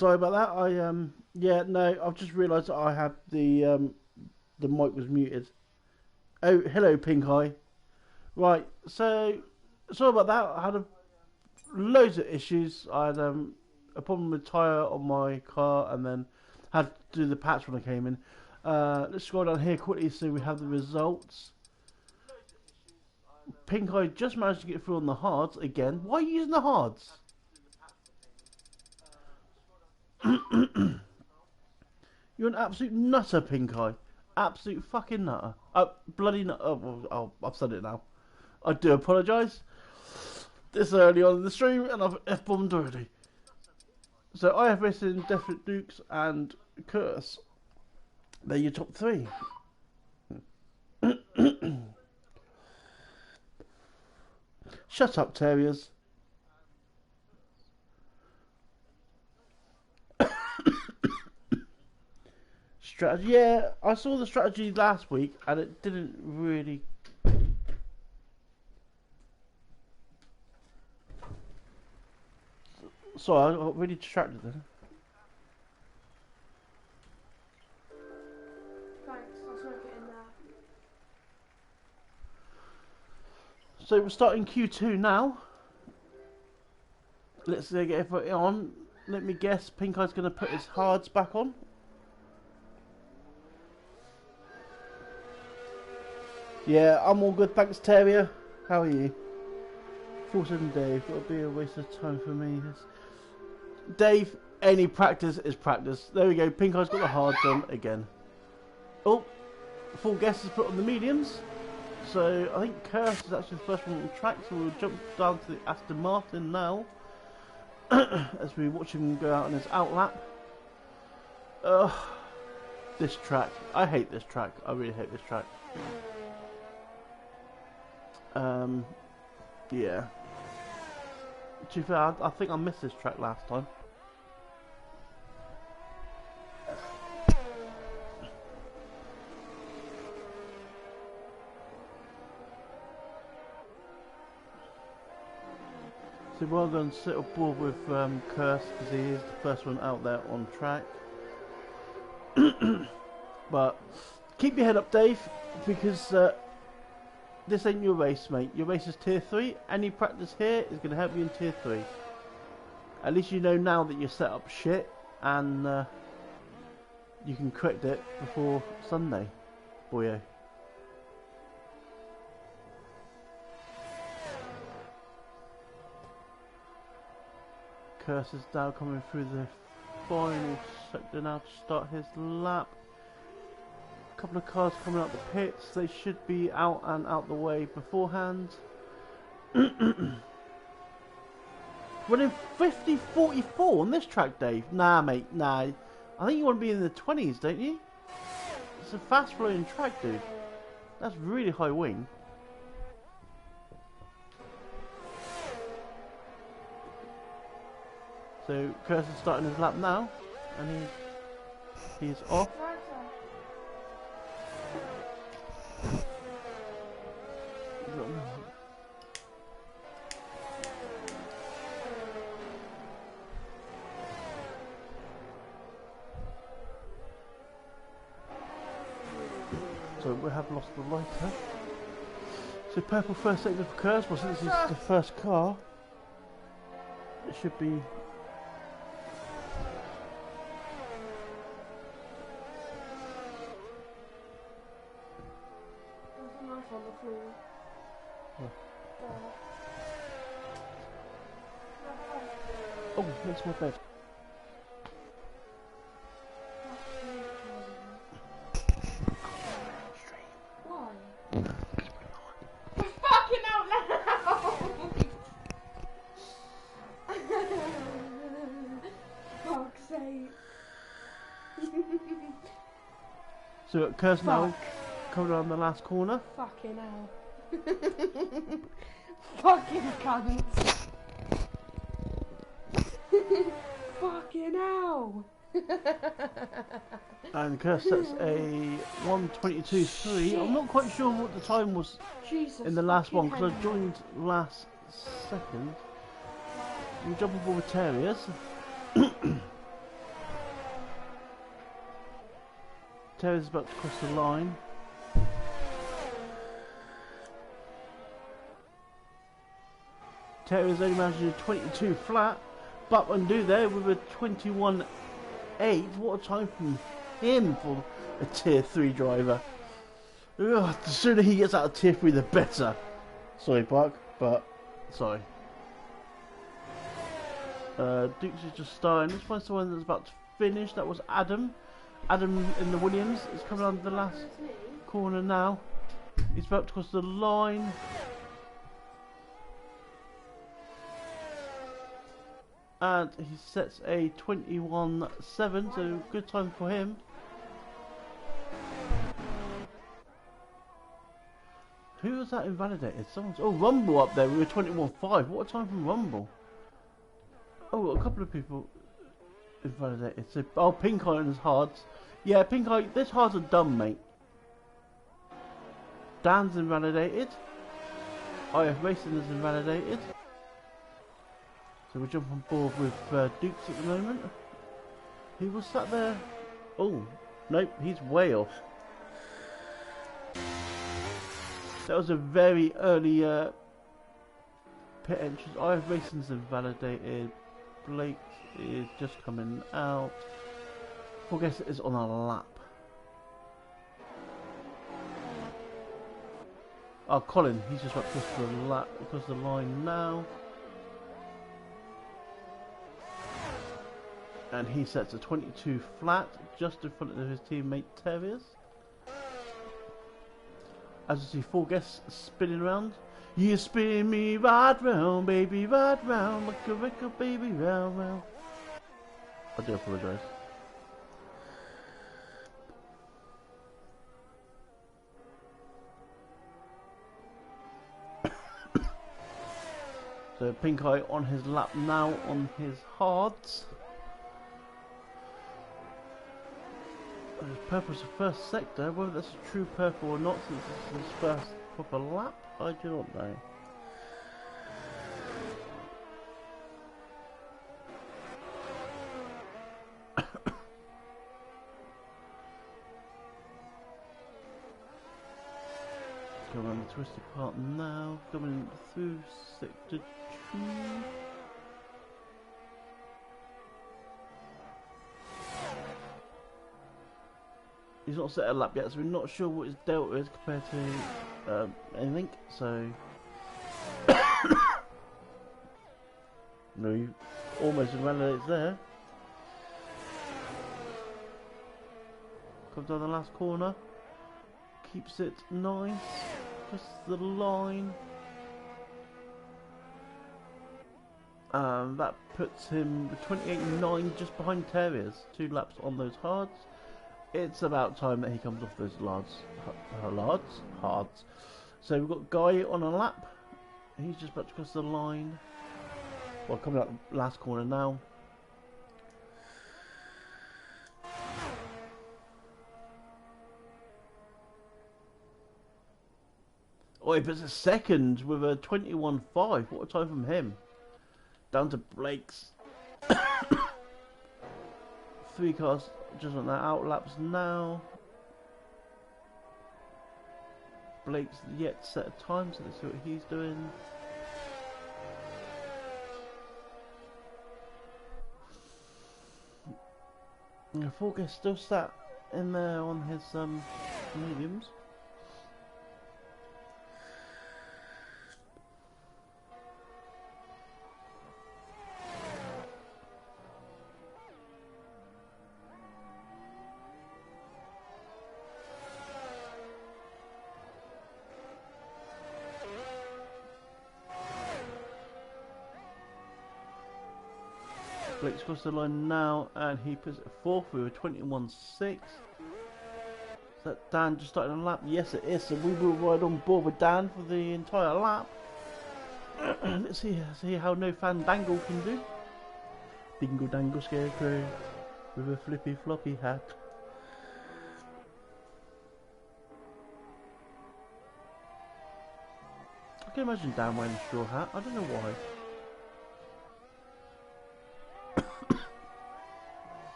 Sorry about that. Yeah, no, I've just realised that I had the mic was muted. Oh, hello, Pink Eye. Right, so sorry about that. I had loads of issues. I had a problem with tyre on my car, and then had to do the patch when I came in. Let's scroll down here quickly so we have the results. Pink Eye just managed to get through on the hards again. Why are you using the hards? You're an absolute nutter, Pink Eye. Absolute fucking nutter. Bloody nutter. Oh, I've said it now. I do apologise. This early on in the stream, and I've F-bombed already. So I have missing Definite Dukes and Curse. They're your top three. Shut up, terriers. Strategy. Yeah, I saw the strategy last week, and it didn't really. Sorry, I got really distracted then. Thanks, I'll smoke it in there. So we're starting Q2 now. Let's get everybody on. Let me guess, Pink Eye's going to put his hards back on. Yeah, I'm all good, thanks, Terrier. How are you? 47 Dave, it'll be a waste of time for me. Dave, any practice is practice. There we go, Pink Eye's got the hards on again. Oh, full guess is put on the mediums. So I think Curse is actually the first one on track, so we'll jump down to the Aston Martin now. As we watch him go out on his outlap. This track. I hate this track. I really hate this track. Yeah. To be fair, I think I missed this track last time. So well done, sit aboard with Curse, because he is the first one out there on track. But keep your head up, Dave, because this ain't your race, mate. Your race is tier 3. Any practice here is going to help you in tier 3. At least you know now that you're set up shit, and you can correct it before Sunday, boyo. Curse is now coming through the final sector now to start his lap. A couple of cars coming out the pits. They should be out and out the way beforehand. Running 50-44 on this track, Dave. Nah, mate, nah. I think you want to be in the 20s, don't you? It's a fast flowing track, dude. That's really high wing. So Curse is starting his lap now, and he's off. So we have lost the lighter. So purple first sector for Curse. Well, since it's the first car, it should be. On the floor. Oh, next to my bed. Why? For fucking out loud! Fuck's sake. So Curse now coming around the last corner. Fucking hell. Fucking cunts. Fucking hell. And Curse sets a 1:22.3. I'm not quite sure what the time was Jesus in the last one because I hell. joined last second. We jump aboard with Terriers. Terry's about to cross the line. Terry's only managed to do 22 flat, but undo there with a 21.8. What a time from him for a tier 3 driver. Ugh, the sooner he gets out of tier 3 the better. Sorry Park, but sorry. Dukes is just starting. Let's find someone that's about to finish. That was Adam. Adam in the Williams is coming on the last corner now. He's about to cross the line. And he sets a 21.7, so good time for him. Who was that invalidated? Someone's Rumble up there. We were 21.5. What a time from Rumble. Oh, a couple of people invalidated. So, Pink Eye and his hards. Yeah, Pink Eye, this hards are dumb, mate. Dan's invalidated. IF Racing is invalidated. So we'll jump on board with Dukes at the moment. He was sat there. Oh, nope, he's way off. That was a very early pit entrance. IF Racing's invalidated. Blake is just coming out. I guess it is on a lap. Oh, Colin, he's just about to cross the lap, across the line now. And he sets a 22 flat just in front of his teammate Terriers. As you see, 4 guests spinning around. You spin me right round, baby, right round, like a record, baby, round, round. I do apologise. So Pink Eye on his lap now on his hards. Purple's the first sector. Whether that's a true purple or not, since this is his first proper lap, I do not know. Come on the twisted part now. Coming through sector 2. He's not set a lap yet, so we're not sure what his delta is compared to anything. So no, he almost invalidates there. Comes down the last corner, keeps it nice, crosses the line. That puts him 28.9 just behind Terriers. 2 laps on those hards. It's about time that he comes off those hards. So we've got Guy on a lap. He's just about to cross the line. Well, coming up last corner now. Oh, he puts a second with a 21.5. What a time from him. Down to Blake's. 3 cars just on that out laps now. Blake's yet set a time, so let's see what he's doing. And Forgest still sat in there on his mediums. Blake's crossed the line now, and he puts it 4th with a 21.6. Is that Dan just started on a lap? Yes, it is. So we will ride on board with Dan for the entire lap. Let's see how no Fandangle can do. Dingle Dangle Scarecrow with a flippy floppy hat. I can imagine Dan wearing a straw hat. I don't know why.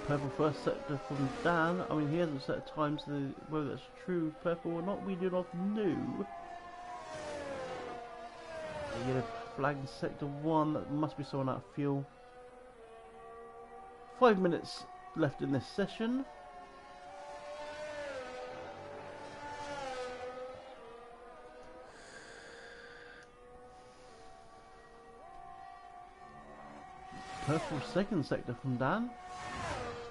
Purple first sector from Dan. I mean, he hasn't set a time, so whether that's true, purple or not, we do not know. Yellow flag in sector 1. That must be someone out of fuel. 5 minutes left in this session. Purple second sector from Dan.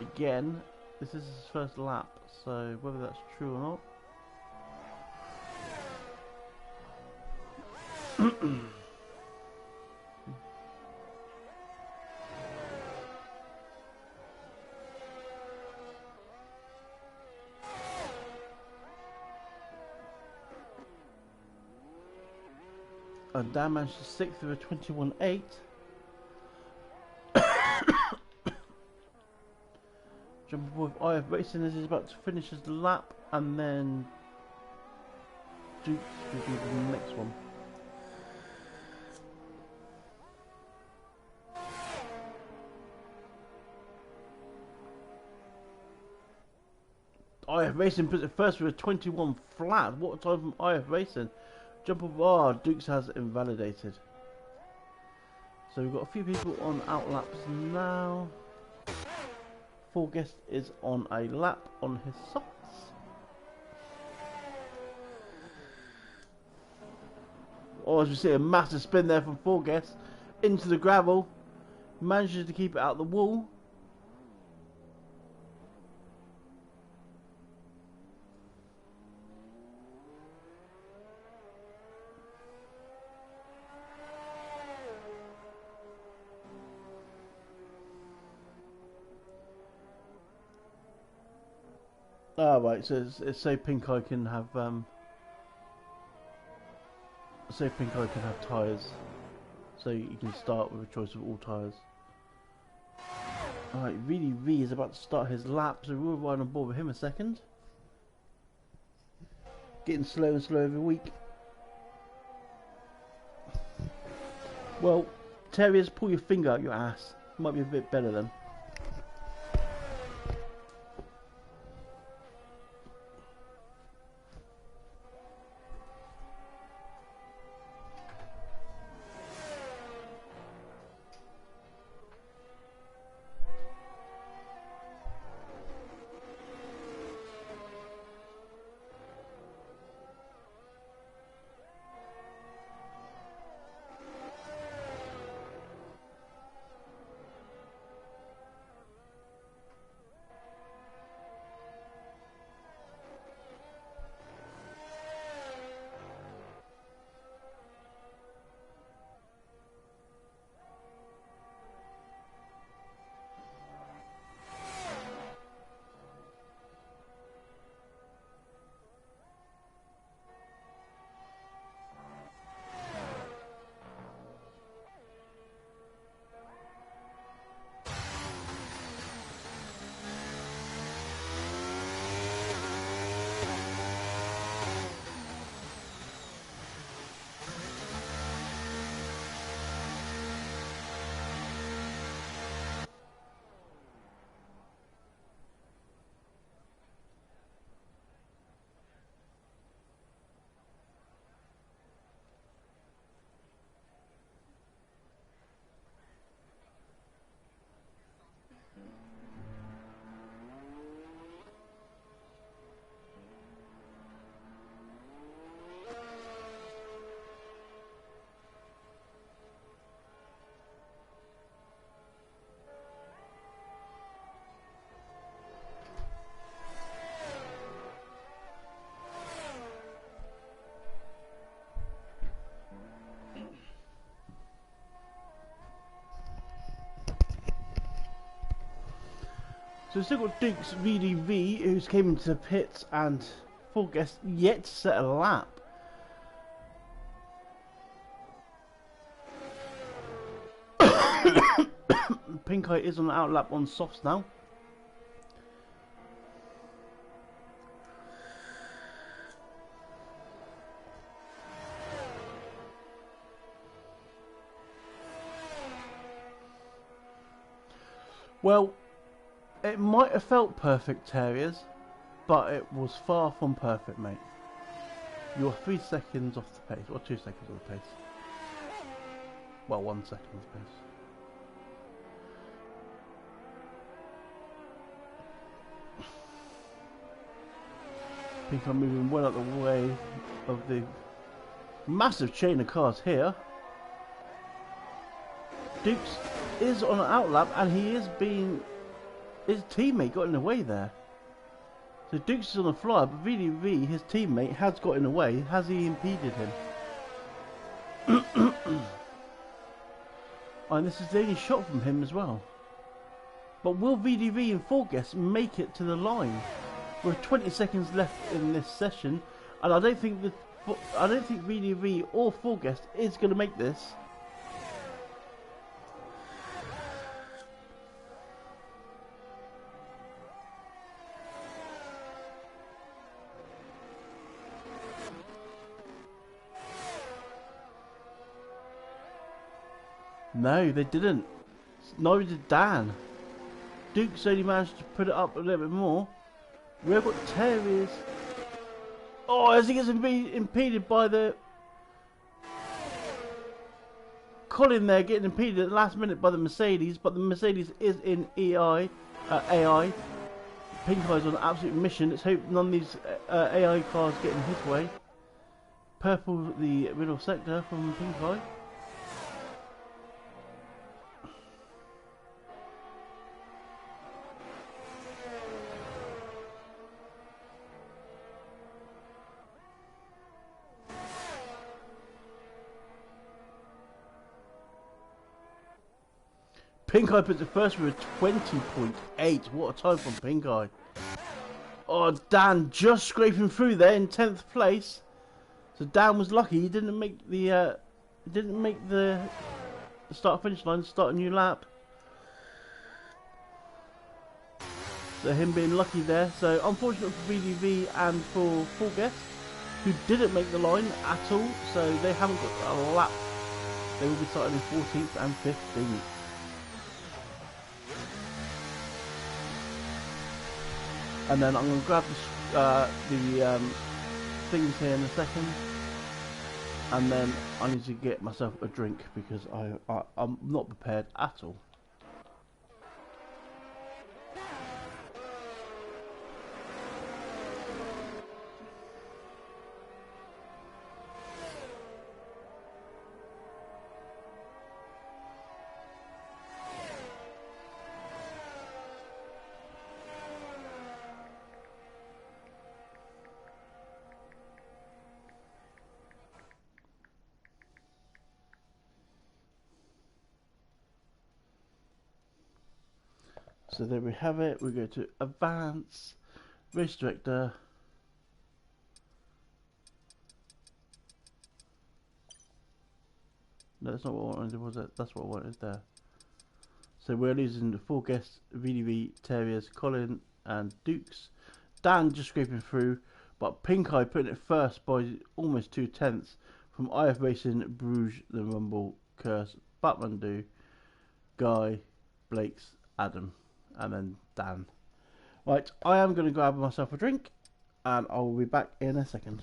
Again, this is his first lap, so whether that's true or not. And Dan managed to stick through a 21.8. Jump aboard IF Racing as he's about to finish his lap, and then Dukes will be the next one. IF Racing puts it first with a 21 flat. What a time from IF Racing. Jump aboard, Dukes has invalidated. So we've got a few people on outlaps now. Full Guest is on a lap on his softs. Oh, as we see a massive spin there from Full Guest into the gravel. Manages to keep it out the wall. Oh, right, so it's so Pink Eye can have tyres, so you can start with a choice of all tyres. Alright, V is about to start his lap, so we'll ride on board with him a second. Getting slow and slow every week. Well, Terriers, pull your finger out your ass. Might be a bit better then. So we've still got Dukes VDV, who's came into the pits, and Full Guest yet to set a lap. Pink Eye is on the outlap on softs now. Well, It might have felt perfect, Terriers, but it was far from perfect, mate. You're 3 seconds off the pace, or 2 seconds off the pace. Well, 1 second off the pace. I think I'm moving well out the way of the massive chain of cars here. Dukes is on an outlap and he is being... His teammate got in the way there. So Dukes is on the fly, but VDV, his teammate, has got in the way. Has he impeded him? And this is the only shot from him as well. But will VDV and Forguest make it to the line? With 20 seconds left in this session, and I don't think VDV or Forguest is going to make this. No, they didn't. Neither did Dan. Duke's only managed to put it up a little bit more. We've got Terriers. Oh, as he gets impeded by the... Colin there getting impeded at the last minute by the Mercedes, but the Mercedes is in AI. Pink Eye's on an absolute mission. Let's hope none of these AI cars get in his way. Purple, the middle sector from Pink Eye. Pink Eye puts it first with a 20.8. What a time from Pink Eye. Oh, Dan just scraping through there in 10th place. So Dan was lucky. He didn't make the start finish line, start a new lap. So him being lucky there. So unfortunate for VDV and for Forguest, who didn't make the line at all. So they haven't got a lap. They will be starting in 14th and 15th. And then I'm going to grab the things here in a second, and then I need to get myself a drink because I'm not prepared at all. So there we have it. We go to Advance, Race Director. No, that's not what I wanted, was it? That's what I wanted there. So we're losing the 4 guests, VDV, Terriers, Colin and Dukes. Dan just scraping through, but Pink Eye putting it first by almost 2/10 from IF Racing, Bruges, The Rumble, Curse, Batmandu, Guy, Blake's, Adam, and then Dan. Right, I am going to grab myself a drink, and I will be back in a second.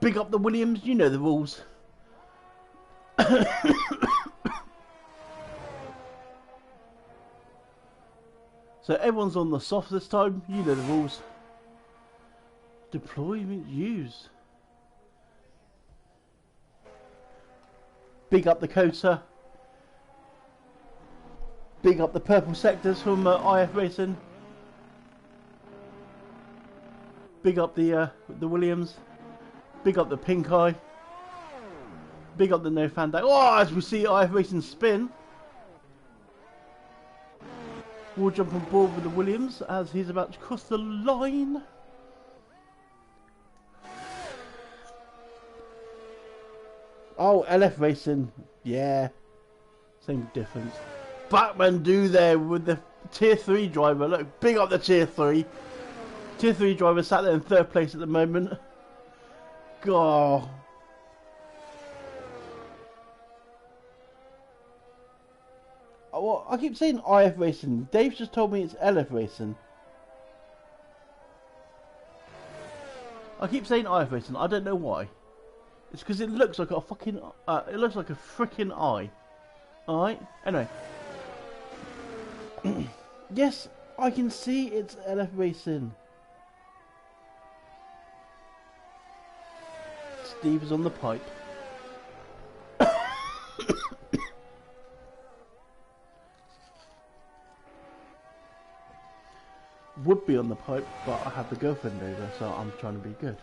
Big up the Williams, you know the rules. So everyone's on the soft this time, you know the rules. Deployment used. Big up the Qatar. Big up the purple sectors from IF Racing. Big up the Williams. Big up the pink eye. Big up the no fan day. Oh, as we see IF Racing spin. We'll jump on board with the Williams as he's about to cross the line. Oh, LF Racing. Yeah. Same difference. Batman do there with the tier 3 driver. Look, big up the tier 3. Tier 3 driver sat there in 3rd place at the moment. God. Oh, well, I keep saying IF Racing. Dave's just told me it's LF Racing. I keep saying IF Racing. I don't know why. It's because it looks like a fucking... it looks like a freaking eye. Alright? Anyway. Yes, I can see it's LF Racing. Steve is on the pipe. Would be on the pipe, but I have the girlfriend over, so I'm trying to be good.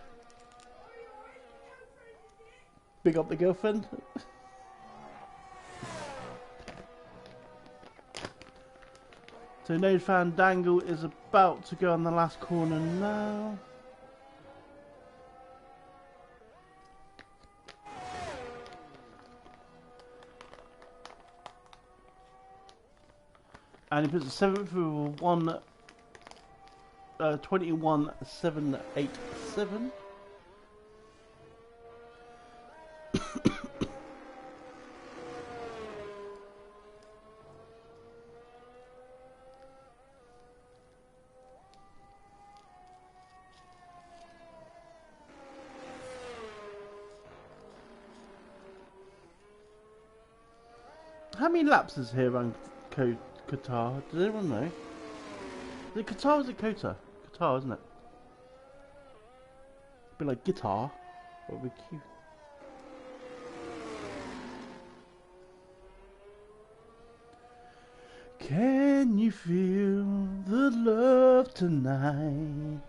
Big up the girlfriend. So No Fandangle is about to go on the last corner now. And he puts the 7th with 21.787. How many laps is here around Qatar? Does anyone know? Is it Qatar or is it Qatar? Qatar, isn't it? It'd be like guitar. That would be cute. Can you feel the love tonight?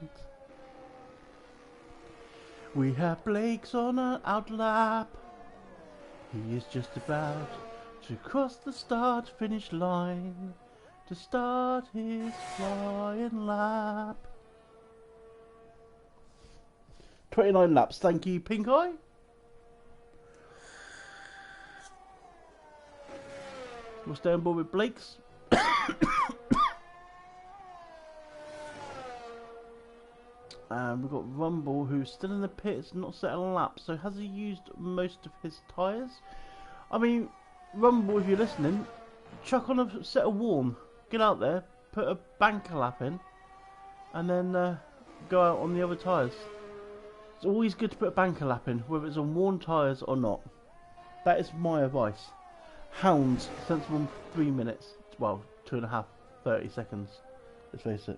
We have Blake's on an outlap. He is just about to cross the start-finish line to start his flying lap. 29 laps, thank you, Pink Eye. We'll stay on board with Blake's. And we've got Rumble, who's still in the pits, not set a lap. So has he used most of his tyres? I mean, Rumble, if you're listening, chuck on a set of warm. Get out there, put a banker lap in, and then go out on the other tyres. It's always good to put a banker lap in, whether it's on worn tyres or not. That is my advice. Hounds, sensible 3 minutes. Well, 2.5, 30 seconds. Let's face it.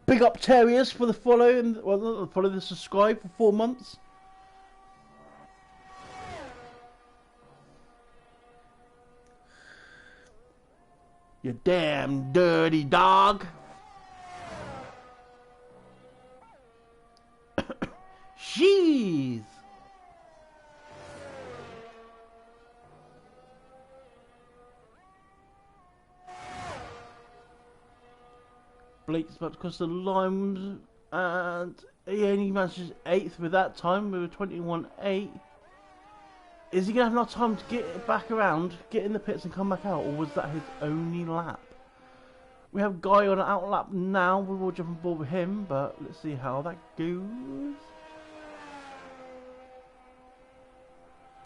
Big up Terriers for the follow, and well, not the follow, the subscribe for 4 months. You damn dirty dog. Jeez. Blake's about to cross the line, and he only manages 8th with that time, with a 21.8. Is he going to have enough time to get it back around, get in the pits and come back out, or was that his only lap? We have Guy on an out lap now, we will jump on board with him, but let's see how that goes.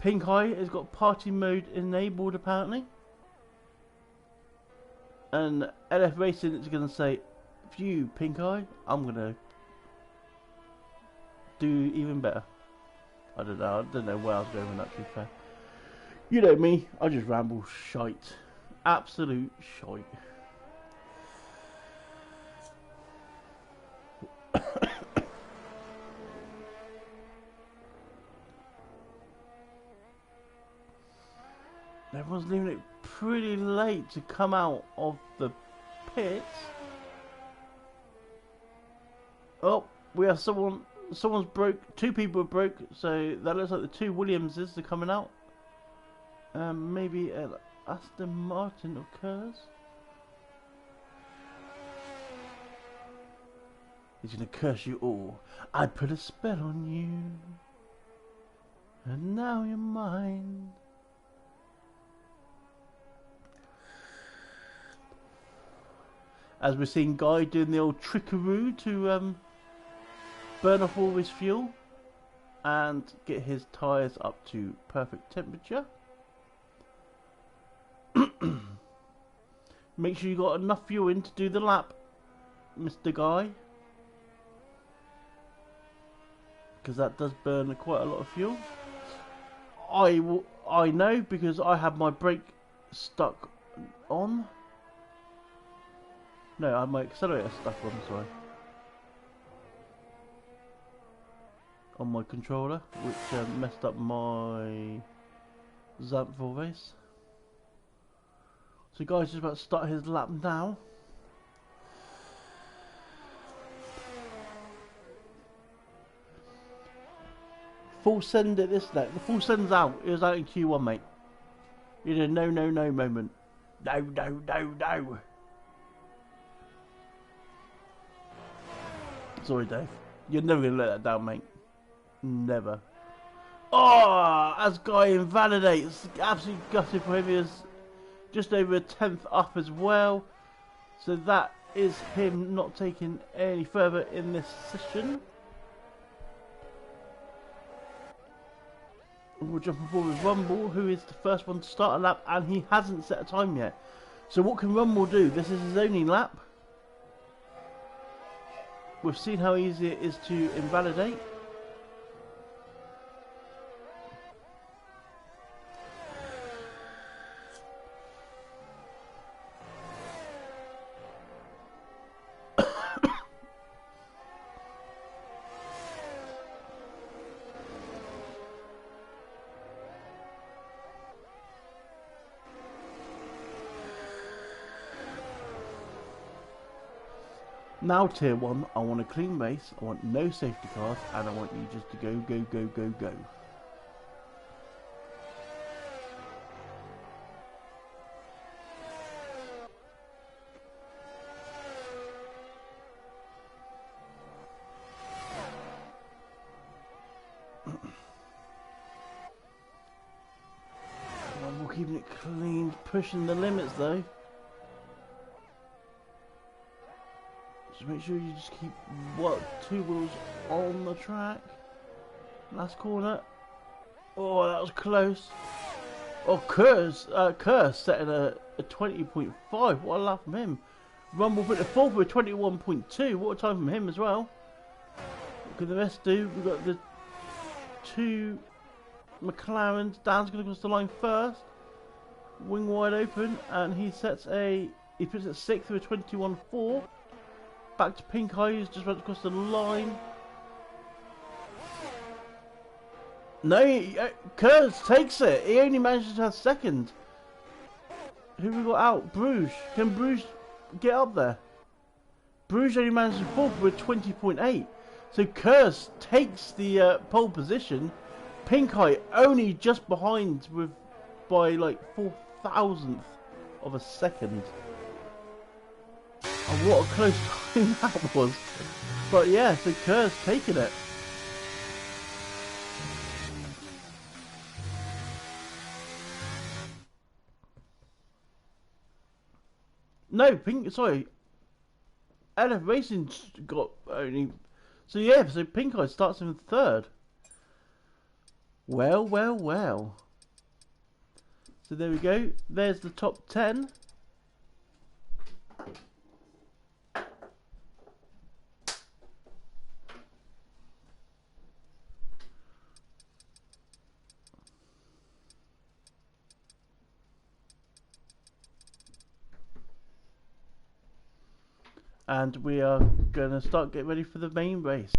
Pink Eye has got party mode enabled apparently. And LF Racing is going to say, phew, Pink Eye, I'm going to do even better. I don't know where I was going with that, to be fair. You know me, I just ramble shite. Absolute shite. Everyone's leaving it pretty late to come out of the pits. Oh, we have someone's broke. Two people are broke, so that looks like the two Williamses are coming out. Maybe Aston Martin occurs. He's gonna curse you all. I put a spell on you, and now you're mine. As we're seeing Guy doing the old trickaroo to burn off all his fuel and get his tyres up to perfect temperature. Make sure you got enough fuel in to do the lap, Mr. Guy, because that does burn quite a lot of fuel. I know because I have my brake stuck on. No, I have my accelerator stuck on, sorry. On my controller, which messed up my Xanthor race. So Guy's just about to start his lap now. Full send at this net. The full send's out. It was out in Q1, mate. You did a no moment. No. Sorry, Dave. You're never going to let that down, mate. Never. Oh, as Guy invalidates. Absolutely gutted for him. He is just over a 10th up as well. So that is him not taking any further in this session. We're jumping forward with Rumble, who is the first one to start a lap, and he hasn't set a time yet. So what can Rumble do? This is his only lap. We've seen how easy it is to invalidate. Now tier 1, I want a clean race, I want no safety cars, and I want you just to go. We're keeping it clean, pushing the limits though. Just make sure you just keep two wheels on the track. Last corner. Oh, that was close. Oh, Curse setting a 20.5. What a lap from him. Rumble put the fourth with 21.2. What a time from him as well. What can the rest do? We've got the two McLarens. Dan's going to cross the line first. Wing wide open, and he puts it 6th with 21.4. Back to Pink Eye, who's just about to cross the line. No, Kurz takes it. He only manages to have second. Who we got out? Bruges. Can Bruges get up there? Bruges only manages to fourth with 20.8. So Kurz takes the pole position. Pink Eye only just behind by like 4,000th of a second. And what a close time that was. But yeah, so Kerr's taking it. No, sorry. LF Racing's got only... So yeah, so Pink Eye starts in third. Well. So there we go. There's the top 10. and we are gonna start getting ready for the main race.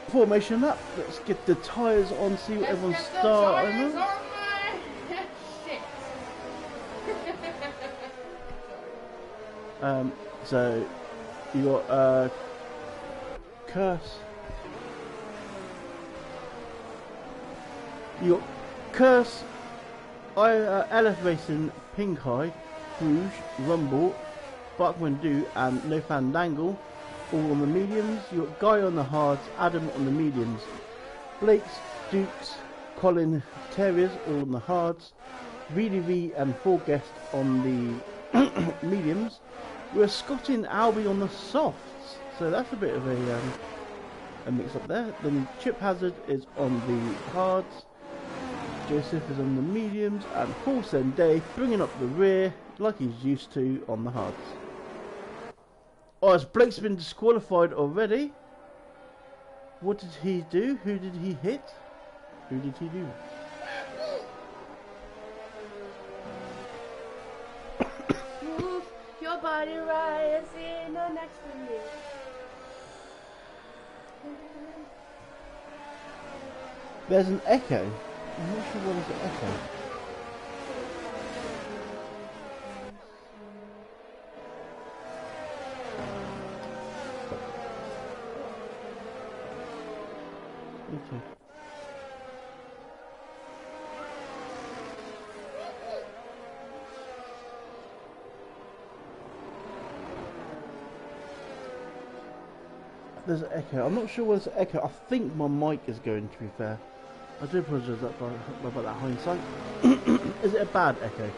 Formation up. Let's get the tyres on, see what everyone's starting on. So you got Curse. You got Curse, LF Racing, Pink Eye, Rouge, Rumble, Bachman Do, and No Fandangle, all on the mediums. You got Guy on the hards, Adam on the mediums, Blake's, Dukes, Colin, Terriers, all on the hards, VDV and Four Guest on the mediums. We're Scott and Albie on the softs, so that's a bit of a mix up there. Then Chip Hazard is on the hards, Joseph is on the mediums, and Horse and Dave bringing up the rear like he's used to on the hards. Oh, as Blake's been disqualified already. What did he do? Who did he hit? Who did he do? Move your body right, in the next to me. There's an echo. I'm not sure what is the echo. Okay. There's an echo. I'm not sure what's the echo. I think my mic is going, to be fair. I do apologise about that hindsight. Is it a bad echo?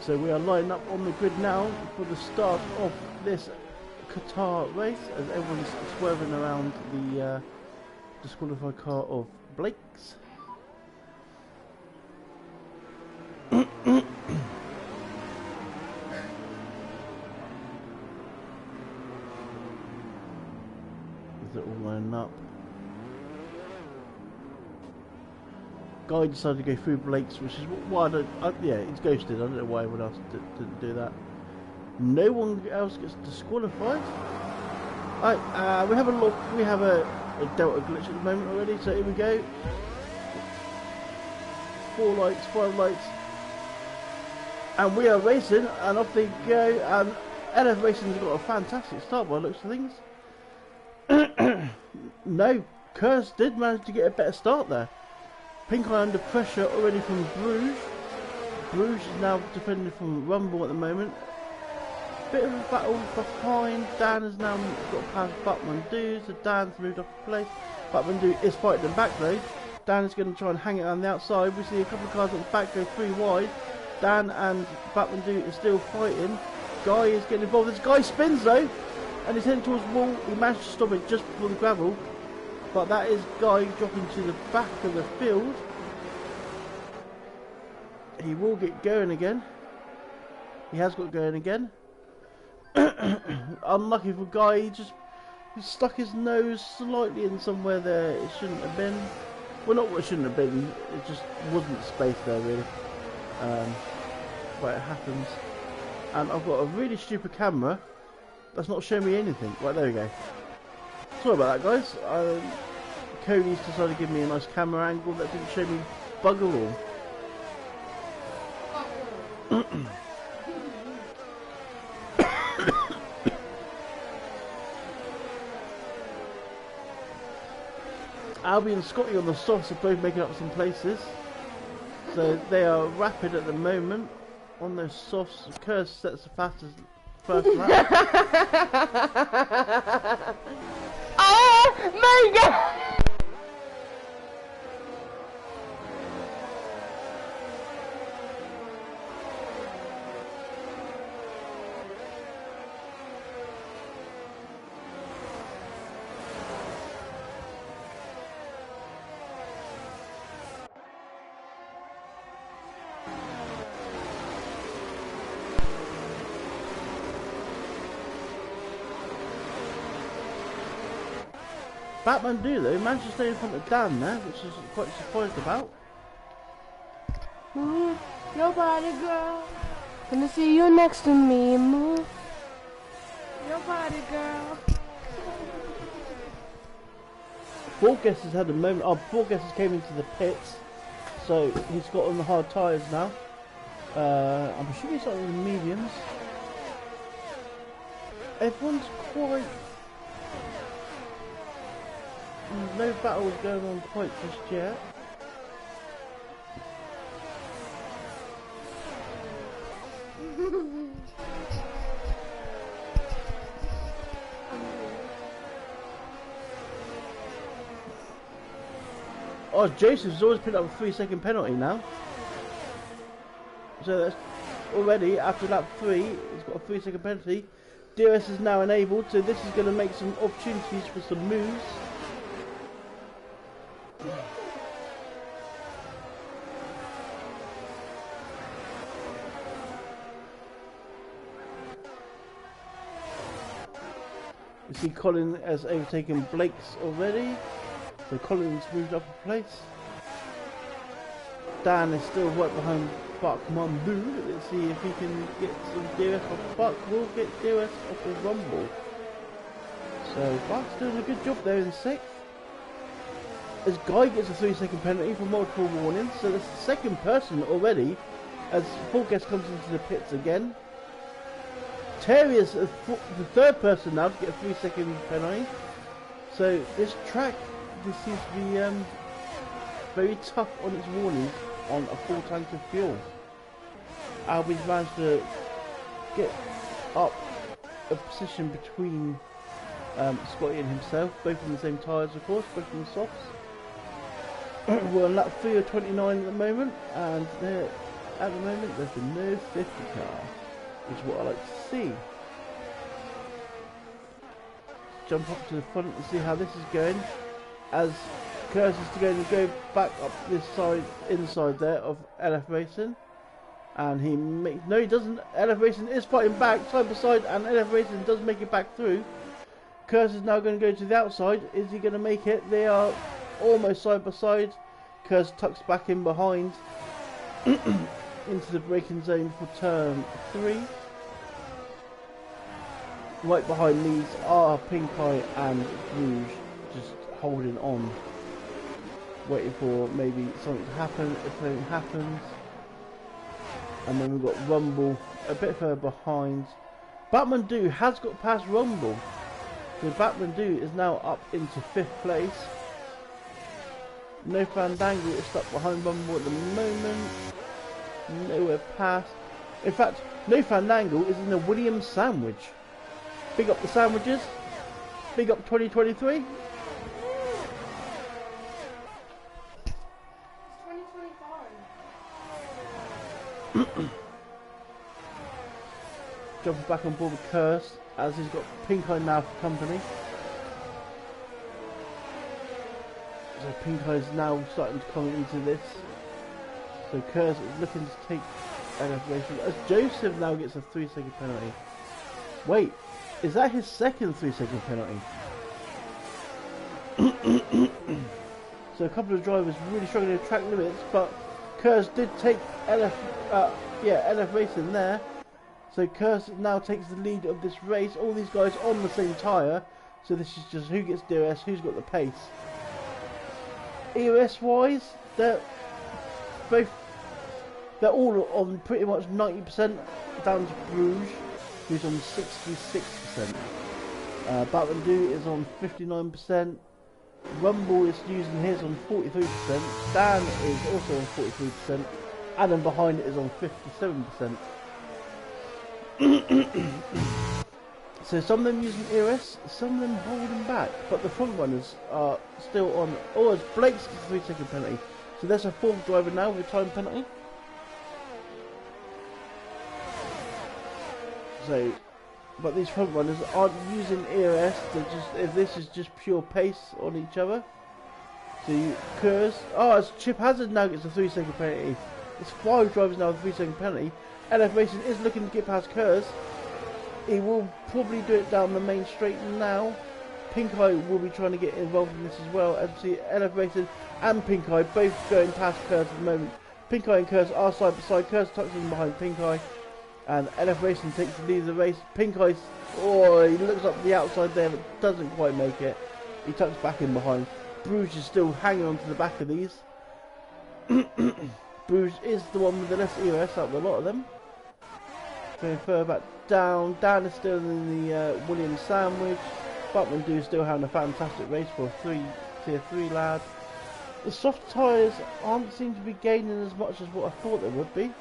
So we are lining up on the grid now for the start of this Qatar race as everyone's swerving around the disqualified car of Blake's. Is it all lining up? Guy decided to go through Blake's, which is why I don't. Yeah, he's ghosted. I don't know why everyone else didn't do that. No one else gets disqualified. Right, we have a look. We have a Delta glitch at the moment already. So here we go. 4 lights, 5 lights, and we are racing. And off they go. And LF Racing's got a fantastic start by the looks of things. No, Kurz did manage to get a better start there. Pink Eye under pressure already from Bruges. Bruges is now defending from Rumble at the moment. Bit of a battle behind. Dan has now got past Batmandu, so Dan's moved off the place. Batmandu is fighting them back though. Dan is going to try and hang it on the outside. We see a couple of cars on the back go 3 wide. Dan and Batmandu is still fighting. Guy is getting involved. This guy spins though, and he's heading towards the wall. He managed to stop it just before the gravel. But that is Guy dropping to the back of the field. He will get going again. He has got going again. Unlucky for Guy, he stuck his nose slightly in somewhere there it shouldn't have been. Well, not what it shouldn't have been, it just wasn't space there really. But it happens. And I've got a really stupid camera that's not showing me anything. Right, there we go. Sorry about that, guys. Cody's decided to give me a nice camera angle that didn't show me bugger all. Albie and Scotty on the softs are both making up some places. So they are rapid at the moment on those softs. Kurz sets the fastest first lap. Oh my god! Batmandu though managed to stay in front of Dan there, which is quite surprised about. Nobody, girl. Gonna see you next to me, move. Nobody, girl. Borges has had a moment. Oh, Borges has came into the pits, so he's got on the hard tyres now. I'm assuming he's on the mediums. Everyone's quite. No battles going on quite just yet. Oh, Joseph's always picked up a 3-second penalty now. So that's already after lap 3, he's got a 3-second penalty. DRS is now enabled, so this is going to make some opportunities for some moves. You see Colin has overtaken Blake's already, so Colin's moved up a place. Dan is still right behind Buckmandu. Let's see if he can get some DRS off Buck. Will get DRS off the Rumble. So Buck's doing a good job there in 6th. As Guy gets a 3-second penalty for multiple warnings, so that's the second person already as Borges comes into the pits again. Terry is the 3rd person now to get a 3-second penalty. So this track, this seems to be very tough on its warnings on a full tank of fuel. Albie's managed to get up a position between Scotty and himself, both in the same tyres of course, both in the softs. We're on lap 3 of 29 at the moment, and at the moment there's a no 50 car, which is what I like to see. Jump up to the front and see how this is going, as Kurz is going to go back up this side, inside there of LF Racing, and he no he doesn't. LF Racing is fighting back side by side, and LF Racing does make it back through. Kurz is now going to go to the outside. Is he going to make it? They are almost side by side. Kurz tucks back in behind into the braking zone for turn 3. Right behind these are Pink Eye and Rouge, just holding on, waiting for maybe something to happen. If something happens, and then we've got Rumble a bit further behind. Batman Do has got past Rumble, so Batman Do is now up into 5th place. No Fandango is stuck behind Rumble at the moment, nowhere past. In fact, No Fandango is in the Williams sandwich. Big up the sandwiches, big up 2023. 2025. Jumping back on board with Kurz, as he's got Pink Eye now for company. So Pink Eye is now starting to come into this. So Kurz is looking to take elevation, as Joseph now gets a 3-second penalty. Wait, is that his second 3-second penalty? So a couple of drivers really struggling to track limits, but Kurz did take LF Racing there. So Kurz now takes the lead of this race. All these guys on the same tyre. So this is just who gets DRS, who's got the pace. EOS wise, they're all on pretty much 90%, down to Bruges, who's on 66%. Batman Do is on 59%. Rumble is using his on 43%. Dan is also on 43%. Adam behind it is on 57%. So some of them using EOS, some of them holding back, but the front runners are still on. Oh, it's Blake's 3-second penalty. So there's a 4th driver now with a time penalty. So, but these front runners aren't using EOS. They're just, this is just pure pace on each other. So Kurz, it's Chip Hazard now gets a 3-second penalty. It's 5 drivers now with a 3-second penalty. LF Racing is looking to get past Kurz. He will probably do it down the main straight now. Pink Eye will be trying to get involved in this as well. As you see, LF Racing and Pink Eye both going past Kurz at the moment. Pink Eye and Kurz are side by side. Kurz tucks in behind Pink Eye, and LF Racing takes the lead of the race. Pink Eye, he looks up the outside there, but doesn't quite make it. He tucks back in behind. Bruges is still hanging on to the back of these. Bruges is the one with the less EOS out of a lot of them. Going further back down. Dan is still in the Williams sandwich. Batman Do still having a fantastic race for a tier 3 lad. The soft tyres aren't seem to be gaining as much as what I thought they would be.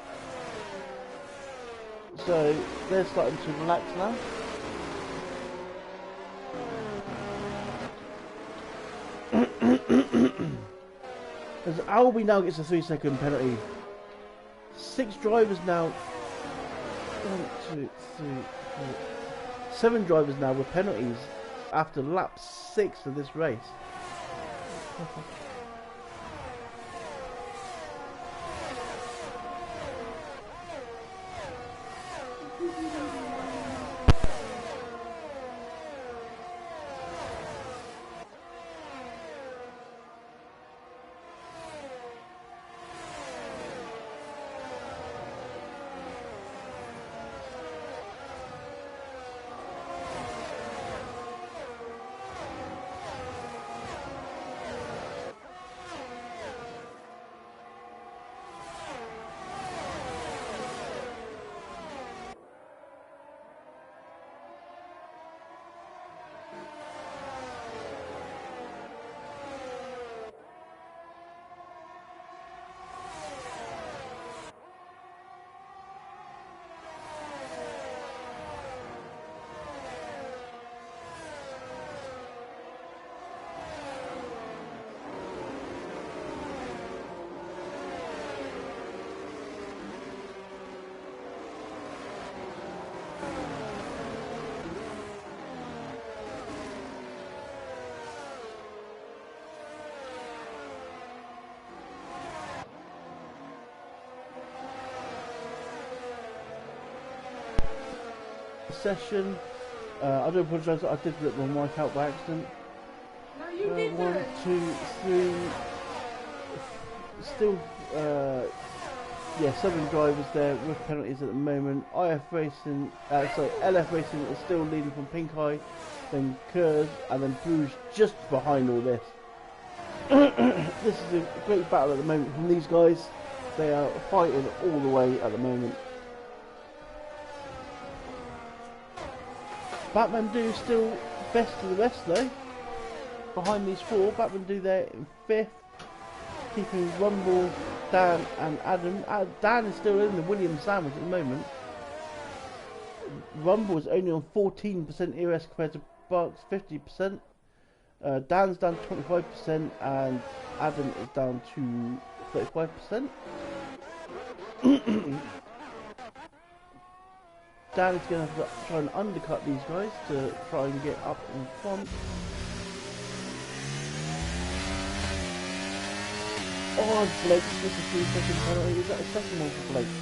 So they're starting to relax now. As Albie now gets a 3-second penalty. 6 drivers now. 1, 2, 3, 4, 7 drivers now with penalties after lap 6 of this race. Session. I do apologise that I did rip my mic out by accident. No, you did 1, that. 2, 3. Still, yeah, 7 drivers there with penalties at the moment. LF Racing is still leading from Pink Eye, then Kurz, and then Bruges just behind all this. This is a great battle at the moment from these guys. They are fighting all the way at the moment. Batman Do still best of the rest though. Behind these 4, Batman Do there in 5th, keeping Rumble, Dan and Adam. Dan is still in the Williams sandwich at the moment. Rumble is only on 14% ERS compared to Bark's 50%. Dan's down to 25% and Adam is down to 35%. Dan is going to have to try and undercut these guys to try and get up in front. Oh, Blake, this is 3-second penalty. Is that a second one for Blake?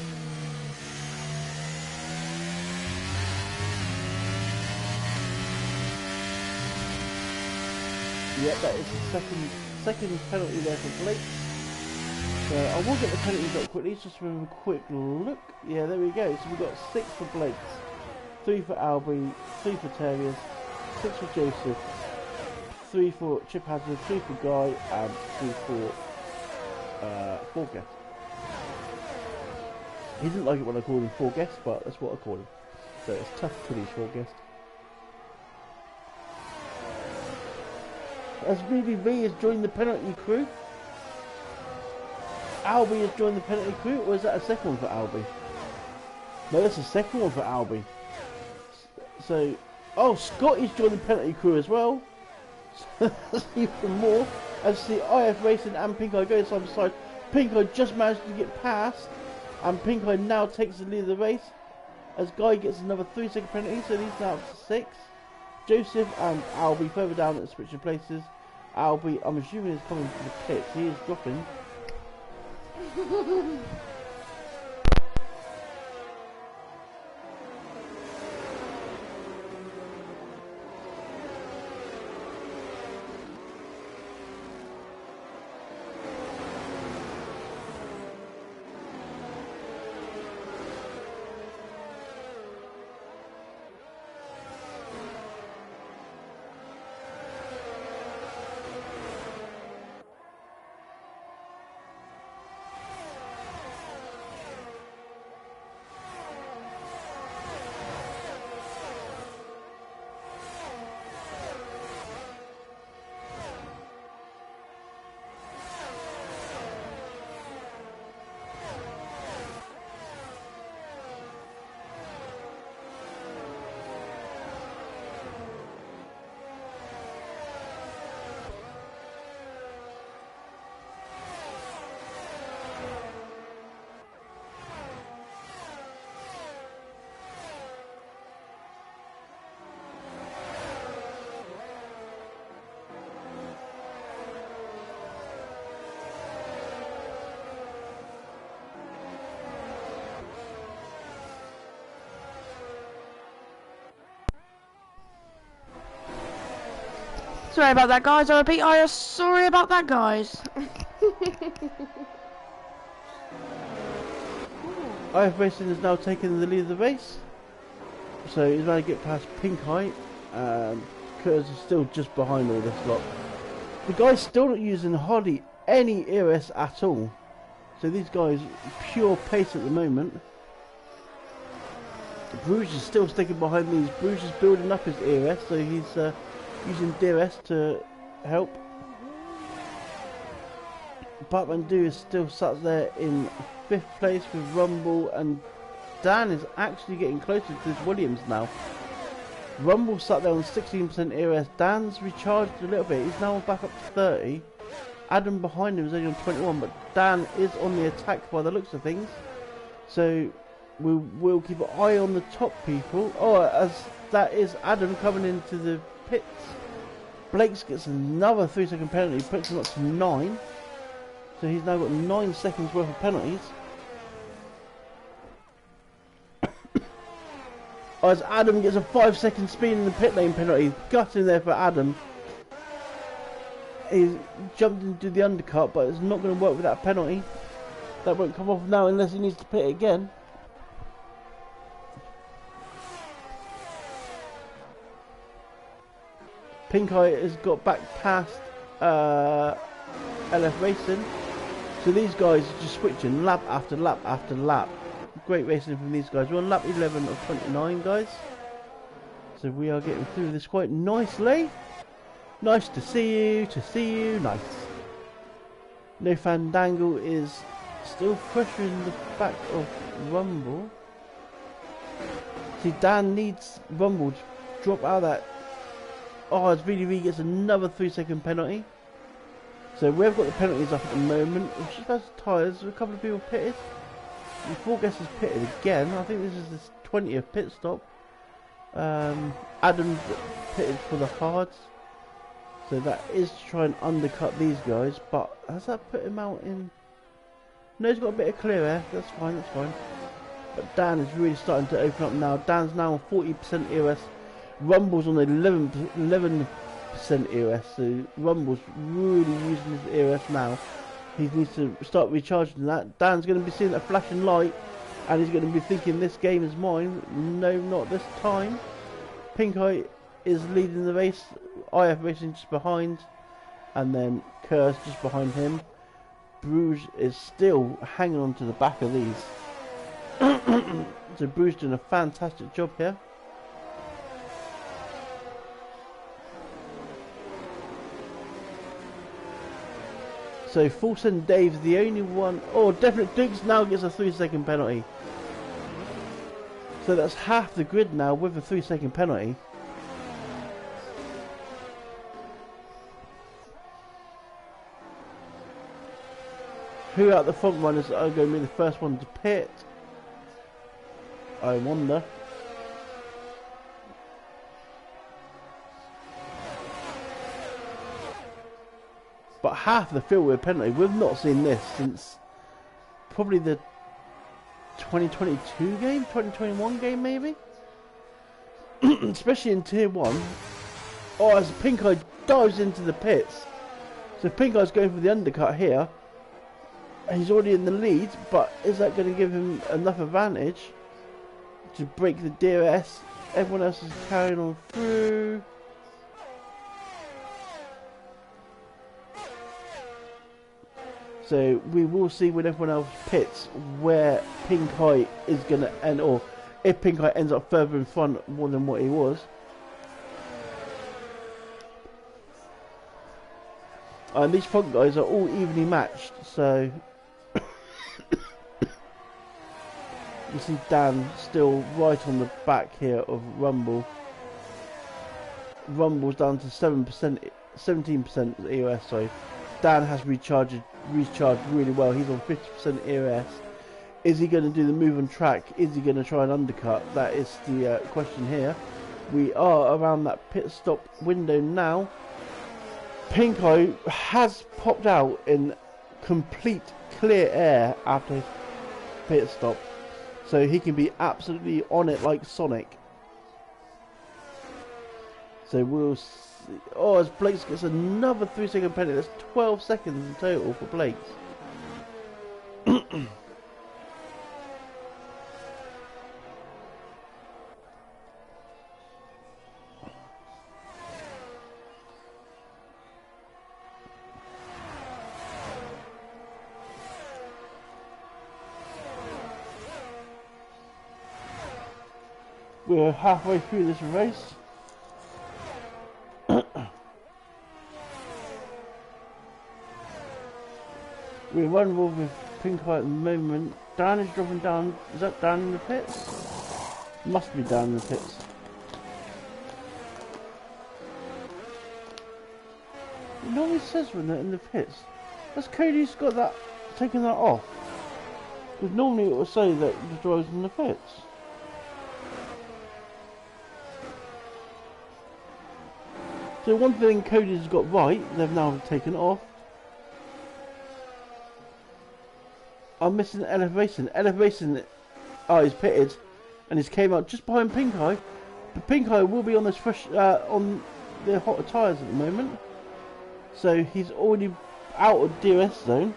Yep, that is the second penalty there for Blake. So I will get the penalties up quickly, just for a quick look. Yeah, there we go. So we've got 6 for Blake, 3 for Albie, 3 for Terriers, 6 for Joseph, 3 for Chip Hazard, 3 for Guy, and 3 for Guest. He didn't like it when I called him Guest, but that's what I call him. So it's tough to these Guest. As BBB has joined the penalty crew. Albie has joined the penalty crew, or is that a second one for Albie? No, that's a second one for Albie. So, oh, Scotty's joined the penalty crew as well. That's even more. As the IF Racing and Pink Eye go side by side. Pink Eye just managed to get past, and Pink Eye now takes the lead of the race. As Guy gets another 3-second penalty, so he's now up to 6. Joseph and Albie further down at the switching places. Albie, I'm assuming, is coming to the pits. He is dropping. Sorry about that, guys. I repeat, I am sorry about that, guys. IF Racing has now taken the lead of the race. So he's managed to get past Pink Eye. Curtis is still just behind all this lot. The guy's still not using hardly any ERS at all. So these guys, pure pace at the moment. Bruges is still sticking behind these. Bruges is building up his ERS, so he's using DRS to help. Batman Do is still sat there in 5th place with Rumble, and Dan is actually getting closer to this Williams now. Rumble sat there on 16% ERS. Dan's recharged a little bit. He's now back up to 30. Adam behind him is only on 21, but Dan is on the attack by the looks of things. So we'll keep an eye on the top people. Oh, as that is Adam coming into the pits. Blakes gets another 3-second penalty, puts him up to 9. So he's now got 9 seconds worth of penalties. As Adam gets a 5-second speed in the pit lane penalty. Gutting there for Adam. He's jumped into the undercut, but it's not going to work with that penalty. That won't come off now unless he needs to pit again. Pink Eye has got back past LF Racing. So these guys are just switching lap after lap after lap. Great racing from these guys. We're on lap 11 of 29, guys. So we are getting through this quite nicely. Nice to see you, nice. No Fandangle is still pressuring the back of Rumble. See, Dan needs Rumble to drop out of that. Oh, as VDV gets another 3-second penalty. So we've got the penalties up at the moment. We've just had tyres, a couple of people pitted. And 4 guests has pitted again. I think this is his 20th pit stop. Adam pitted for the hards. So that is to try and undercut these guys, but has that put him out in... No, he's got a bit of clear air, that's fine, that's fine. But Dan is really starting to open up now. Dan's now on 40% EOS. Rumble's on 11% EOS, so Rumble's really using his EOS now. He needs to start recharging that. Dan's going to be seeing a flashing light, and he's going to be thinking this game is mine. No, not this time. Pink Eye is leading the race. IF Racing just behind, and then Curse just behind him. Bruges is still hanging on to the back of these. So Bruges doing a fantastic job here. So Full Send Dave's the only one. Oh, Definite Dukes now gets a 3-second penalty. So that's half the grid now with a 3-second penalty. Who out the front runners are going to be the first one to pit? I wonder. But half the field with a penalty. We've not seen this since probably the 2022 game, 2021 game maybe. Especially in Tier 1. Oh, as Pink Eye dives into the pits. So Pink Eye's going for the undercut here. He's already in the lead, but is that going to give him enough advantage to break the DRS? Everyone else is carrying on through. So we will see when everyone else pits where Pink Eye is going to end, or if Pink Eye ends up further in front more than what he was. And these front guys are all evenly matched, so you see Dan still right on the back here of Rumble. Rumble's down to 17% EOS, so Dan has recharged really well. He's on 50% EOS. Is he going to do the move on track? Is he going to try and undercut? That is the question here. We are around that pit stop window now. Pink Eye has popped out in complete clear air after his pit stop, so he can be absolutely on it like Sonic. So we'll see. Oh, as Blakes gets another 3-second penalty. That's 12 seconds in total for Blakes. We're halfway through this race. We're vulnerable with Pink Eye at the moment. Dan is dropping down. Is that Dan in the pits? Must be down in the pits. It normally says when they're in the pits. That's Cody's got that, taken that off. Because normally it will say that the driver's in the pits. So one thing Cody's got right, they've now taken it off. I'm missing LF Racing. LF Racing, oh, he's pitted. and he's came out just behind Pink Eye. But Pink Eye will be on this fresh on the hotter tyres at the moment, so he's already out of DRS zone.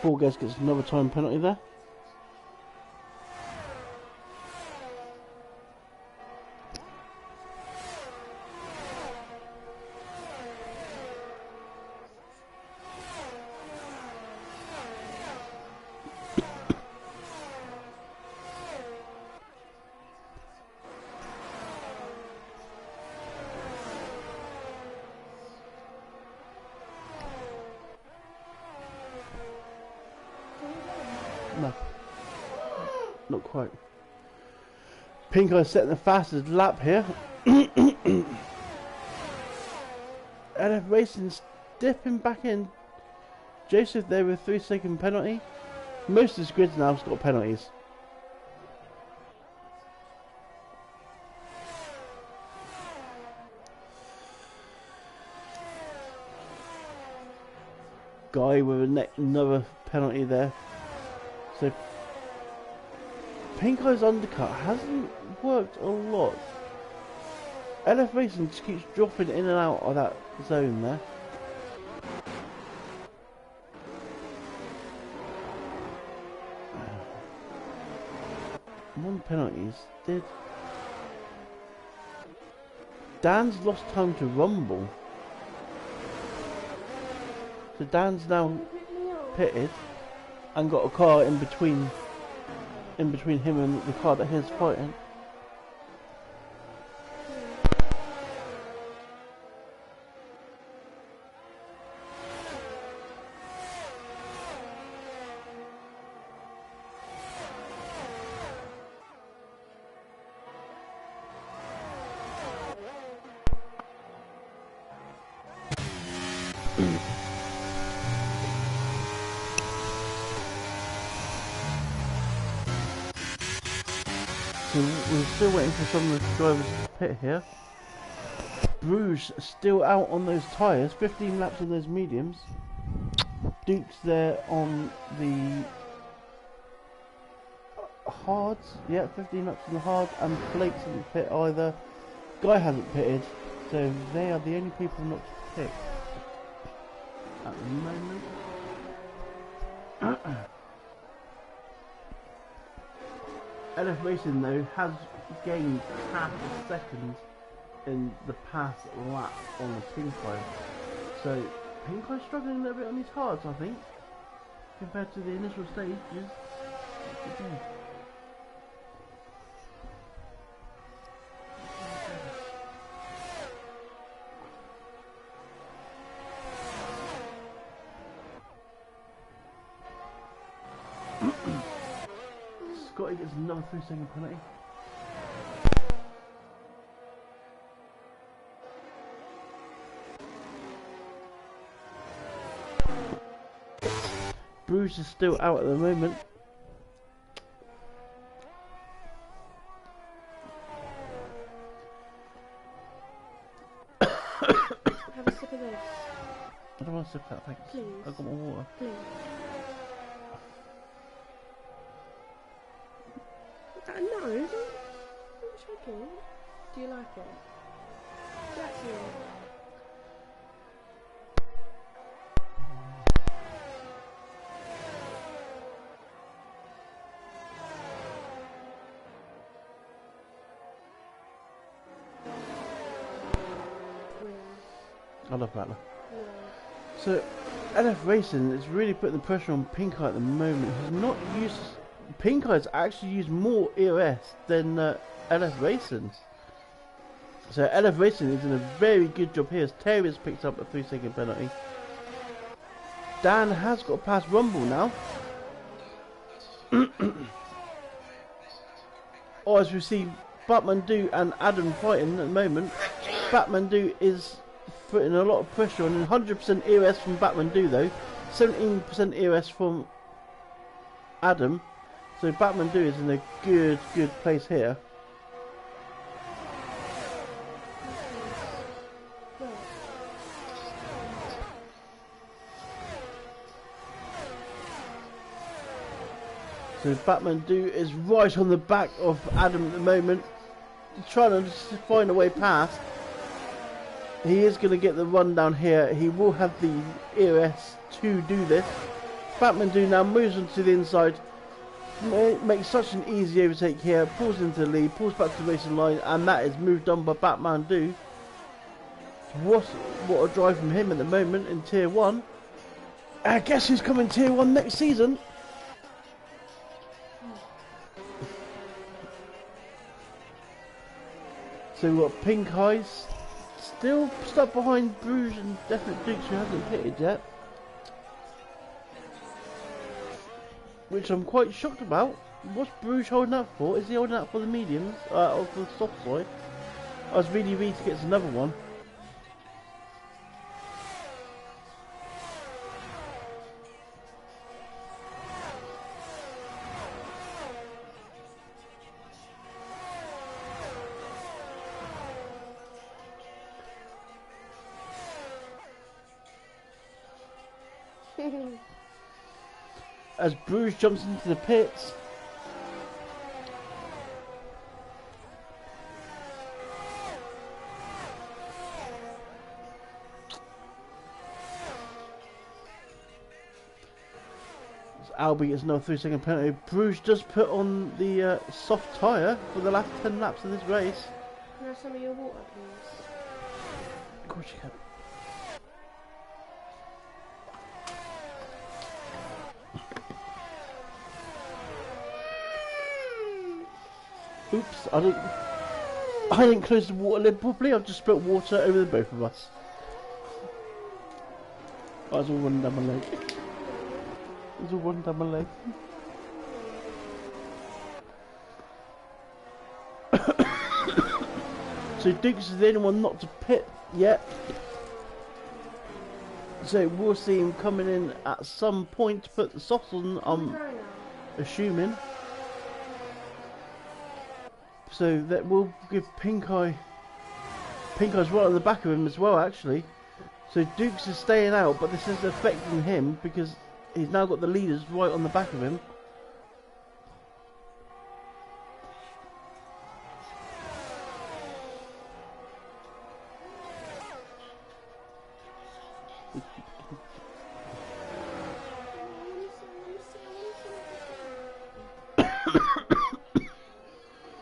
Borges gets another time penalty there. No, not quite. Pink Eye setting the fastest lap here. LF Racing's dipping back in. Joseph there with a 3-second penalty. Most of this grid now has got penalties. Guy with another penalty there. So Pink Eye's undercut hasn't worked a lot. LF Racing just keeps dropping in and out of that zone there. One penalties did. Dan's lost time to rumble. So Dan's now pitted and got a car in between him and the car that he's fighting. So we're still waiting for some of the drivers to pit here. Bruges still out on those tyres, 15 laps on those mediums. Duke's there on the hards, yeah, 15 laps on the hard, and Blake hasn't pit either. Guy hasn't pitted, so they are the only people not to pit at the moment. LF Racing though has gained half a second in the past lap on the Pink Eye. So Pink Eye's struggling a little bit on these hards, I think, compared to the initial stages. Scotty gets another 3-second penalty. Bruce is still out at the moment. Have a sip of this. I don't want to sip that, thanks. Please. I've got my water. Please. No, don't shake it. Do you like it? That's you. I love Rattler. Yeah. So LF Racing is really putting the pressure on Pink Eye at the moment. He's not used. Pink Eye's actually used more EOS than LF Racing. So LF Racing is doing a very good job here as Terry has picked up a 3-second penalty. Dan has got past Rumble now. Oh, as we see Batmandu and Adam fighting at the moment. Batmandu is putting a lot of pressure on, 100% EOS from Batmandu though, 17% EOS from Adam. So Batman Do is in a good place here. So Batman Do is right on the back of Adam at the moment, trying to find a way past. He is going to get the run down here. He will have the EOS to do this. Batman Do now moves onto the inside, makes such an easy overtake here, pulls into the lead, pulls back to the racing line, and that is moved on by Batman Do. What a drive from him at the moment in Tier 1. I guess who's coming Tier 1 next season? So we've got Pink Eyes, still stuck behind Bruges and Definite Dukes, who hasn't pitted yet. Which I'm quite shocked about. What's Bruges holding out for? Is he holding out for the mediums? Or for the soft side? I was really to get another one. As Bruges jumps into the pits. Albie gets another 3-second penalty. Bruges does put on the soft tyre for the last 10 laps of this race. Can I have some of your water, please? Of course you can. Oops, I didn't close the water lid properly. I've just spilt water over the both of us. I was all running down my leg. It was all running down my leg. So Dukes is the only one not to pit yet. So we'll see him coming in at some point to put the softs on, I'm assuming. So that will give Pink Eye's right on the back of him as well, actually. So Dukes is staying out, but this is affecting him because he's now got the leaders right on the back of him.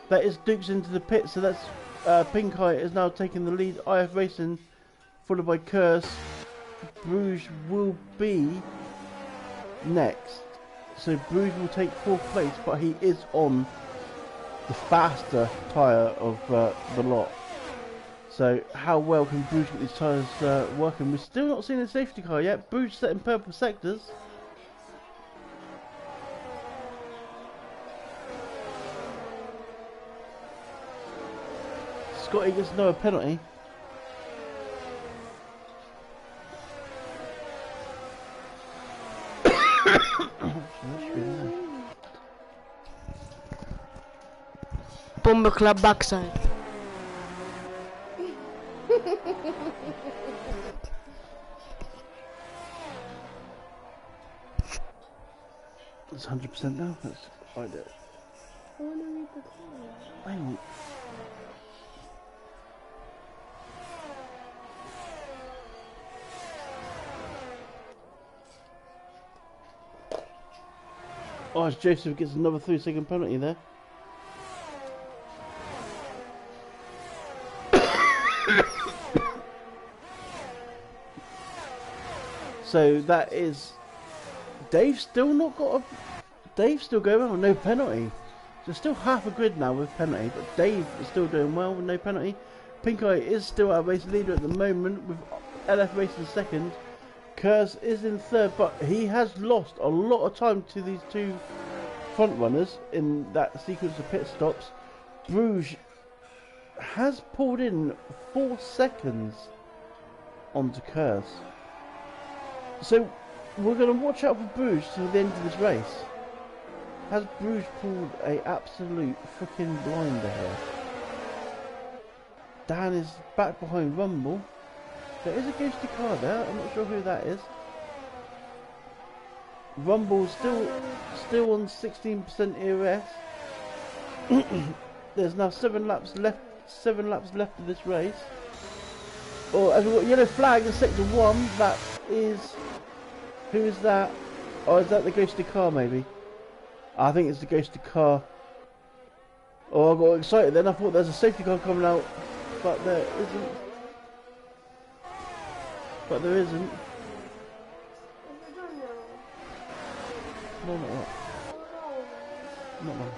That is Dukes into the pit, so that's Pink Eye is now taking the lead. IF Racing, followed by Curse. Bruges will be next. So Bruges will take 4th place, but he is on the faster tyre of the lot. So how well can Bruges get these tyres working? We're still not seeing a safety car yet. Bruges set in purple sectors. Scotty gets another penalty. Bomber Club backside. It's 100% now. Let's find it. I want to read the call. I won't. Oh, as Joseph gets another 3-second penalty there. So that is Dave's still not got a. Dave's still going well with no penalty. So still half a grid now with penalty, but Dave is still doing well with no penalty. Pink Eye is still our race leader at the moment with LF Racing second. Kurz is in third, but he has lost a lot of time to these two front runners in that sequence of pit stops. Bruges has pulled in 4 seconds onto Kurz. So we're going to watch out for Bruges till the end of this race. Has Bruges pulled a absolute freaking blinder here? Dan is back behind Rumble. There is a ghosty car there. I'm not sure who that is. Rumble's still on 16% ERS. There's now 7 laps left. 7 laps left of this race. Oh, as we've got yellow flag in sector 1. That is, who is that? Oh, is that the ghosty car? Maybe. I think it's the ghosty car. Oh, I got excited then. I thought there's a safety car coming out, but there isn't. But there isn't. No, not that. Not one.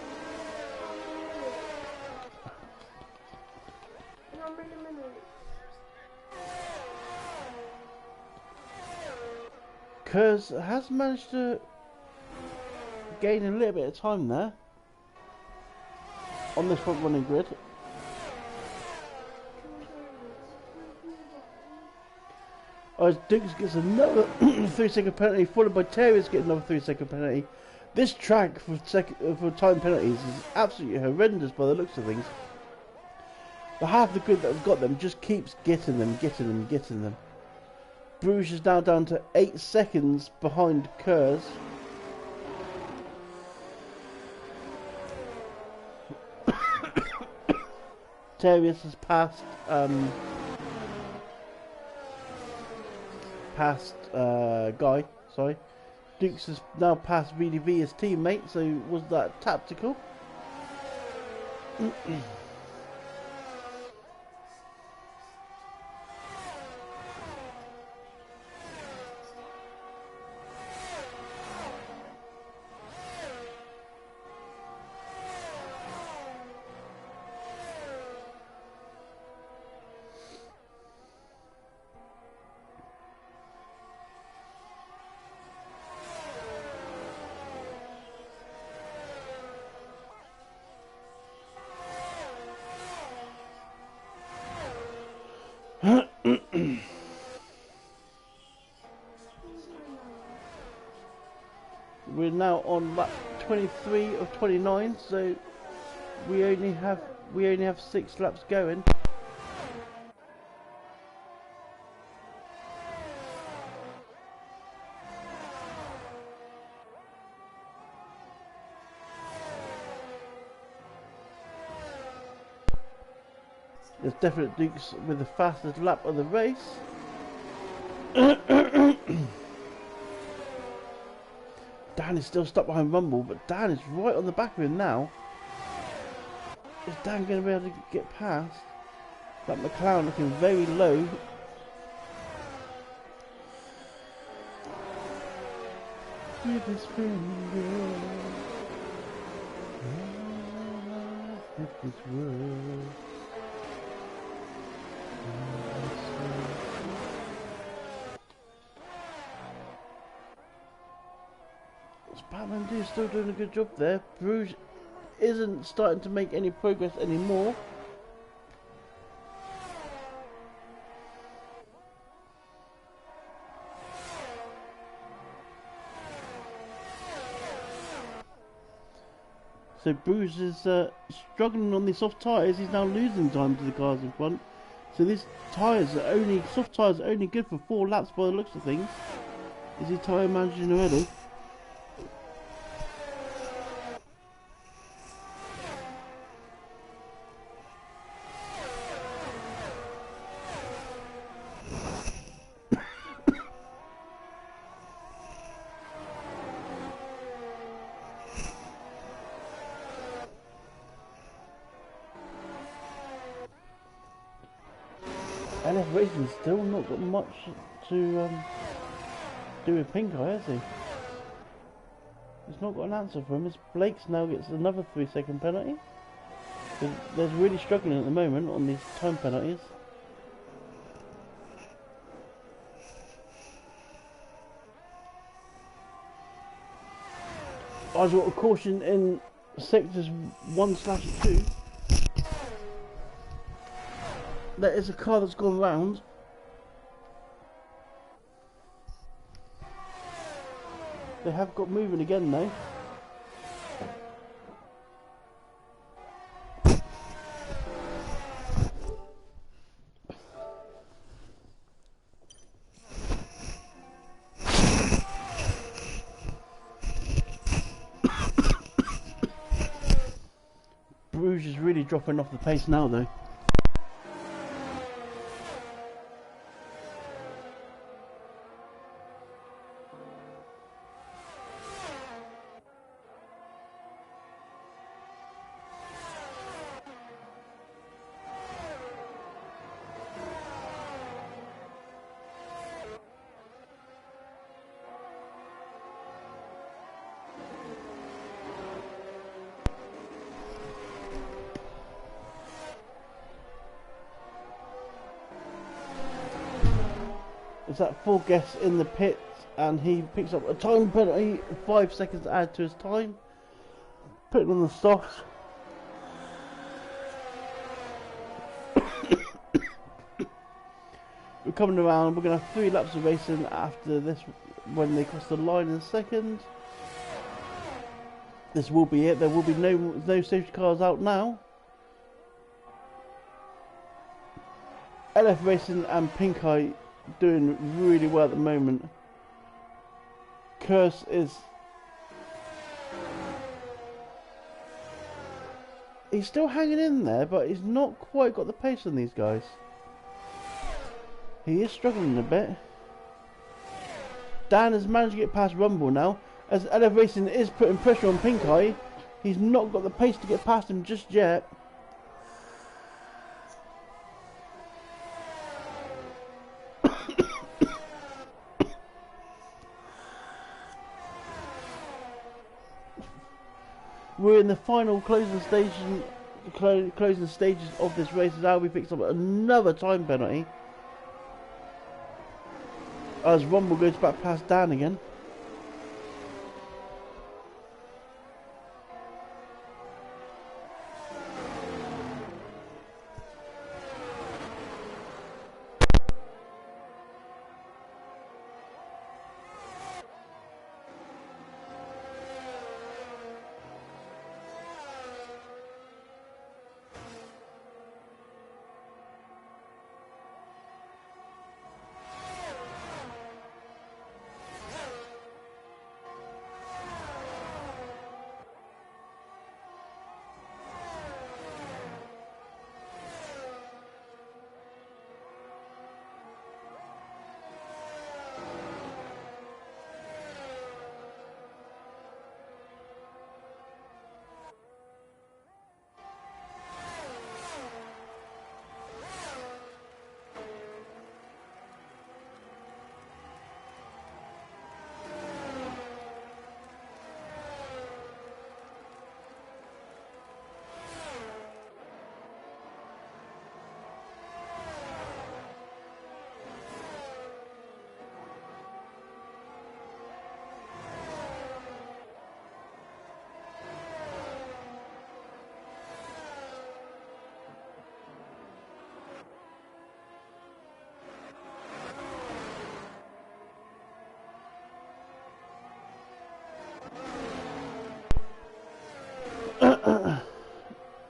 Kurz has managed to gain a little bit of time there on this front running grid. As Dukes gets another 3-second penalty, followed by Terriers getting another 3-second penalty. This track for time penalties is absolutely horrendous by the looks of things. The half of the grid that has got them just keeps getting them. Bruges is now down to 8 seconds behind Kurz. Terriers has passed Guy, sorry. Dukes has now passed VDV, his teammate, so was that tactical? We're now on lap 23 of 29, so we only have 6 laps going. There's definite Dukes with the fastest lap of the race. Dan is still stuck behind Rumble, but Dan is right on the back of him now. Is Dan going to be able to get past? That McLaren looking very low. With his finger, if this world. Batman is still doing a good job there. Bruges isn't starting to make any progress anymore. So Bruges is struggling on the soft tyres. He's now losing time to the cars in front. So these tyres are soft tyres are only good for 4 laps by the looks of things. Is he tyre managing already? LF Racing's still not got much to do with Pink Eye, has he? He's not got an answer for him. Blake's now gets another 3-second penalty. They're really struggling at the moment on these time penalties. I've got a caution in sectors 1/2. There is a car that's gone round. They have got moving again though. dropping off the pace now though. Is that full guess in the pit, and he picks up a time penalty, 5 seconds to add to his time. Putting on the softs. We're coming around, we're going to have 3 laps of racing after this when they cross the line in a second. This will be it, there will be no safety cars out now. LF Racing and Pink Eye doing really well at the moment. Curse is... he's still hanging in there, but he's not quite got the pace on these guys. He is struggling a bit. Dan has managed to get past Rumble now, as LF Racing is putting pressure on Pink Eye. He's not got the pace to get past him just yet. We're in the final closing stages of this race as Albie picks up another time penalty. As Rumble goes back past Dan again.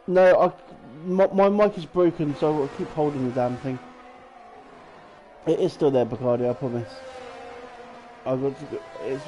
No, my mic is broken, so I'll keep holding the damn thing. It is still there, Bacardi, I promise. I've got to go, it's...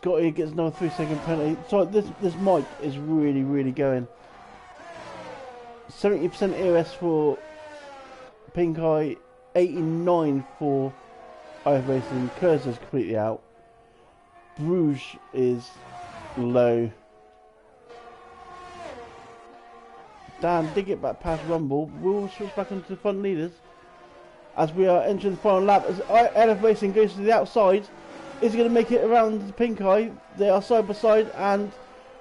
Scotty gets another 3-second penalty. So this mic is really going. 70% EOS for Pink Eye, 89 for iRacing. Cursor is completely out. Bruges is low. Dan did get back past Rumble. We'll switch back onto the front leaders as we are entering the final lap. As LF Racing goes to the outside, is he going to make it around the Pink Eye? They are side by side, and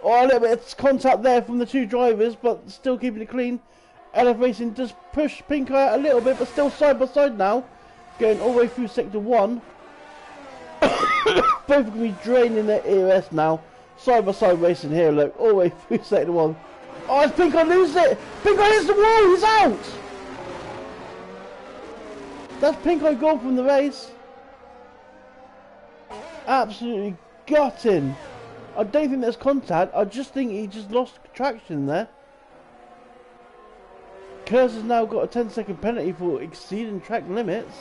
a little bit of contact there from the two drivers, but still keeping it clean. LF Racing does push Pink Eye a little bit, but still side by side now, going all the way through sector 1. Both are going to be draining their EOS now. Side by side racing here, look, all the way through sector 1. Oh, it's Pink Eye loses it! Pink Eye hits the wall, he's out! That's Pink Eye gone from the race. Absolutely gutting. I don't think there's contact, I just think he just lost traction there. Kurz has now got a 10-second penalty for exceeding track limits.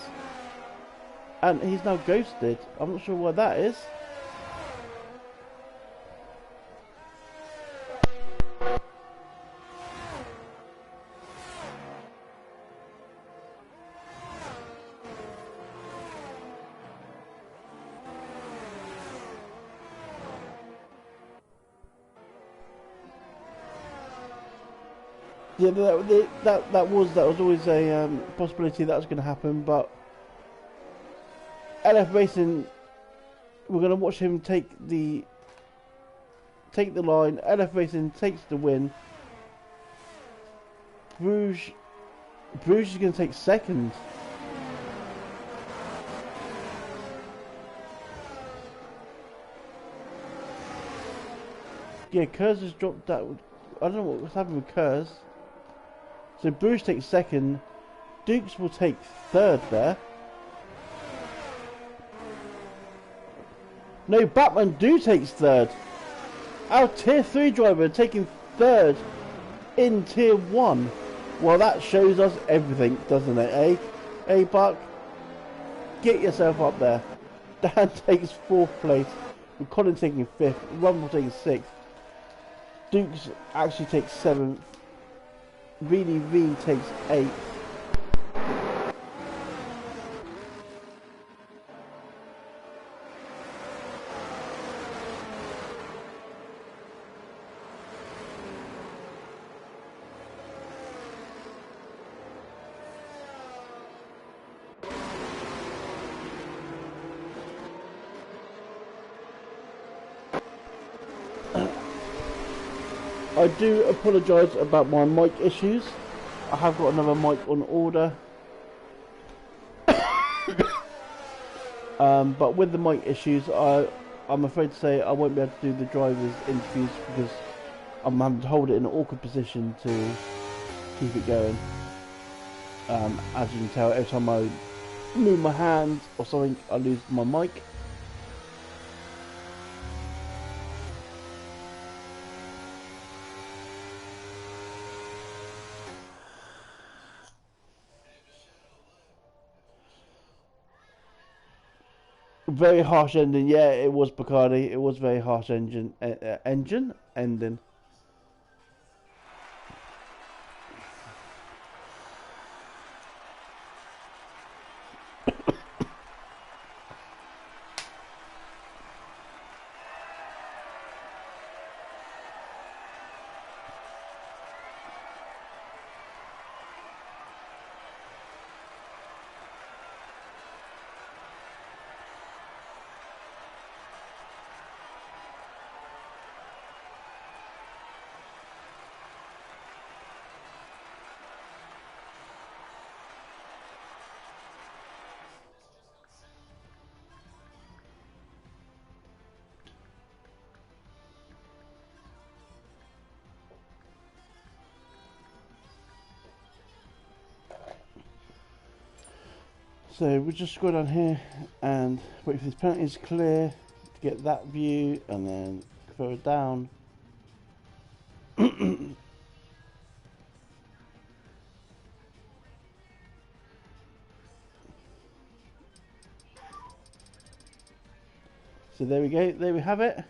And he's now ghosted. I'm not sure why that is. Yeah, that was always a possibility that was going to happen, but LF Racing, we're going to watch him take the line. LF Racing takes the win. Bruges is going to take second. Yeah, Kurz has dropped that. I don't know what's happened with Kurz. So Bruges takes second. Dukes will take third there. No, Batman do takes third. Our tier 3 driver taking third in tier 1. Well, that shows us everything, doesn't it, eh? Hey, Buck, get yourself up there. Dan takes 4th place. With Colin taking 5th. Rumble taking 6th. Dukes actually takes 7th. Really V takes 8th. I do apologise about my mic issues. I have got another mic on order. But with the mic issues, I'm afraid to say I won't be able to do the drivers' interviews because I'm having to hold it in an awkward position to keep it going. As you can tell, every time I move my hands or something, I lose my mic. Very harsh ending, yeah, it was Bacardi. It was very harsh ending. So we'll just scroll down here and wait for this penalty to clear to get that view, and then further down. So So there we go. There we have it.